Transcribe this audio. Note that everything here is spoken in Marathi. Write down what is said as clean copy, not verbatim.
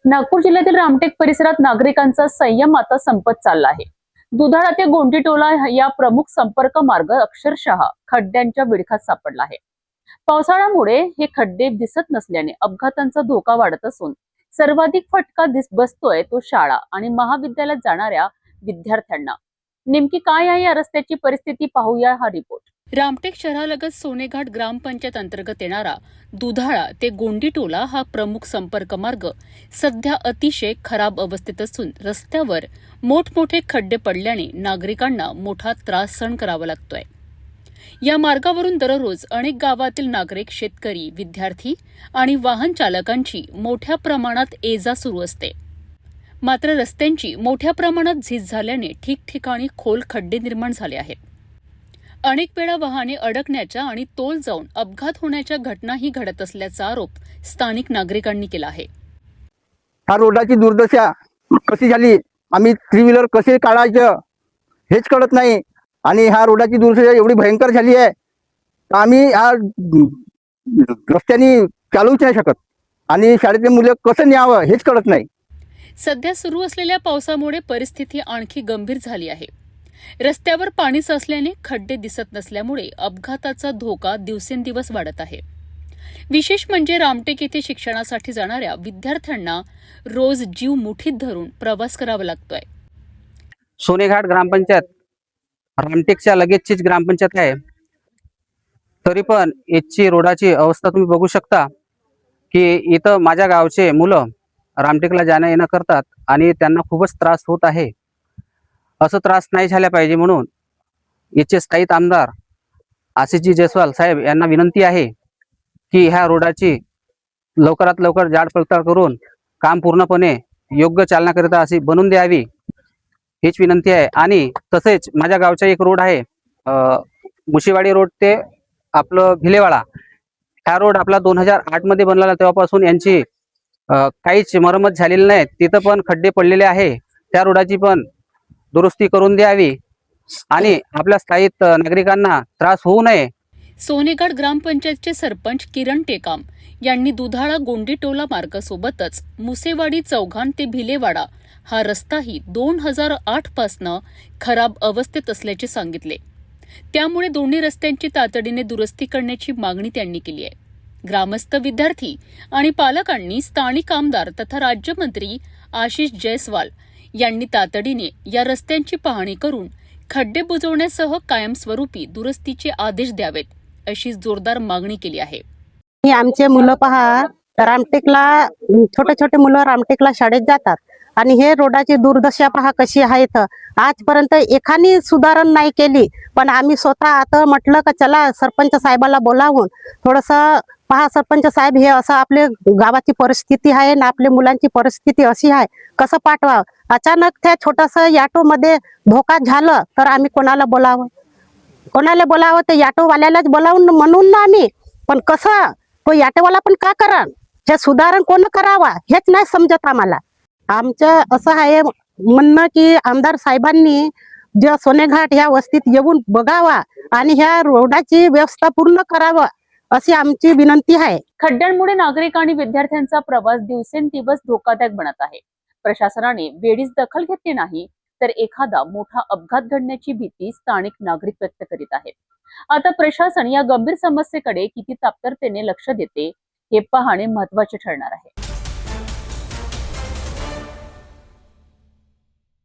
नागपूर जिल्ह्यातील रामटेक परिसरात नागरिकांचा संयम आता संपत चालला आहे। दुधाळा ते गोंडीटोला या प्रमुख संपर्क मार्ग अक्षरशः खड्ड्यांच्या विळखात सापडला आहे। पावसाळ्यामुळे हे खड्डे दिसत नसल्याने अपघातांचा धोका वाढत असून सर्वाधिक फटका बसतोय तो शाळा आणि महाविद्यालयात जाणाऱ्या विद्यार्थ्यांना। नेमकी काय आहे या रस्त्याची परिस्थिती पाहूया हा रिपोर्ट। रामटेक शहरालगत सोनेघाट ग्रामपंचायत अंतर्गत येणारा दुधाळा ते गोंडीटोला हा प्रमुख संपर्क मार्ग सध्या अतिशय खराब अवस्थेत असून रस्त्यावर मोठमोठे खड्डे पडल्याने नागरिकांना मोठा त्रास सहन करावा लागतोय। या मार्गावरून दररोज अनेक गावातील नागरिक, शेतकरी, विद्यार्थी आणि वाहन चालकांची मोठ्या प्रमाणात ये-जा सुरू असते। मात्र रस्त्यांची मोठ्या प्रमाणात झीज झाल्याने ठिकठिकाणी खोल खड्डे निर्माण झाले आहेत। अनेक वेळा वाहने अडकण्याच्या आणि तोल जाऊन अपघात होण्याच्या घटनाही घडत असल्याचा आरोप स्थानिक नागरिकांनी केला आहे। हा रोडाची दुर्दशा कशी झाली, आम्ही थ्री व्हीलर कसे काढायचं हेच कळत नाही। आणि हा रोडाची दुर्दशा एवढी भयंकर झाली आहे, आम्ही हा रस्त्याने चालूच नाही शकत आणि शाळेतले मुलं कसं न्यावं हेच कळत नाही। सध्या सुरू असलेल्या पावसामुळे परिस्थिती आणखी गंभीर झाली आहे। रस्त्यावर पाणी साचल्याने खड्डे दिसत नसल्यामुळे अपघाताचा धोका दिवसेंदिवस वाढत आहे। विशेष म्हणजे रामटेक येथे शिक्षणासाठी जाणाऱ्या विद्यार्थ्यांना रोज जीव मुठीत धरून प्रवास करावा लागतोय। सोनेघाट ग्रामपंचायत रामटेकच्या लगेचचीच ग्रामपंचायत आहे, तरी पण याची रोडाची अवस्था तुम्ही बघू शकता की इथं माझ्या गावचे मुलं रामटेकला जाणं येणं करतात आणि त्यांना खूपच त्रास होत आहे। असं त्रास नाही झाला पाहिजे म्हणून याचे स्थायिक आमदार आशिषजी जयस्वाल साहेब यांना विनंती आहे की ह्या रोडाची लवकरात लवकर जाडपडताळ करून काम पूर्णपणे योग्य चालनाकरिता अशी बनवून द्यावी हीच विनंती आहे। आणि तसेच माझ्या गावचा एक रोड आहे मुशीवाडी रोड ते आपलं भिलेवाडा, हा रोड आपला 2008 मध्ये बनलेला, तेव्हापासून यांची काहीच मरम्मत झालेली नाही। तिथं पण खड्डे पडलेले आहे, त्या रोडाची पण दुरुस्ती करून द्यावी आणि आपल्या स्थायिक नागरिकांना त्रास होऊ नये। सोनेघाट ग्रामपंचायतचे सरपंच किरण टेकाम यांनी दुधाळा गोंडीटोला मार्गासोबतच मुसेवाडी चौघान ते भिलेवाडा हा रस्ताही 2008 पासनं खराब अवस्थेत असल्याचे सांगितले। त्यामुळे दोन्ही रस्त्यांची तातडीने दुरुस्ती करण्याची मागणी त्यांनी केली आहे। ग्रामस्थ, विद्यार्थी आणि पालकांनी स्थानिक आमदार तथा राज्यमंत्री आशिष जयस्वाल यांनी तातडीने या रस्त्यांची पाहणी करून खड्डे बुजवण्यासह कायमस्वरूपी दुरुस्तीचे आदेश द्यावेत अशी जोरदार मागणी केली आहे। आमचे मुलं पहा, रामटेकला छोटे छोटे मुलं रामटेकला शाळेत जातात आणि हे रोडाची दुर्दशा पहा कशी आहे। तर आजपर्यंत एकाने सुधारणा नाही केली, पण आम्ही स्वतः आता म्हटलं का चला सरपंच साहेबाला बोलावून थोडंसं पहा, सरपंच साहेब हे असं आपले गावाची परिस्थिती आहे ना आपल्या मुलांची परिस्थिती अशी आहे, कसं पाठवावं। अचानक त्या छोटासा ऑटो मध्ये धोका झालं तर आम्ही कोणाला बोलावं ते ऑटोवाल्यालाच बोलावून म्हणून ना आम्ही, पण कसं तो ऑटोवाला पण का करा, हे सुधारण कोण करावा हेच नाही समजत आम्हाला। आमचं असं आहे म्हणणं की आमदार साहेबांनी जे सोनेघाट ह्या वस्तीत येऊन बघावा आणि ह्या रोडाची व्यवस्था पूर्ण करावं अशी आमची विनंती आहे। खड्ड्यांमुळे नागरिक आणि विद्यार्थ्यांचा प्रवास दिवसेंदिवस धोकादायक बनत आहे। प्रशासनाने वेळीच दखल घेतली नाही तर एखादा मोठा अपघात घडण्याची भीती स्थानिक नागरिक व्यक्त करीत आहेत। आता प्रशासन या गंभीर समस्येकडे किती तात्परतेने लक्ष देते हे पाहणे महत्त्वाचे ठरणार आहे।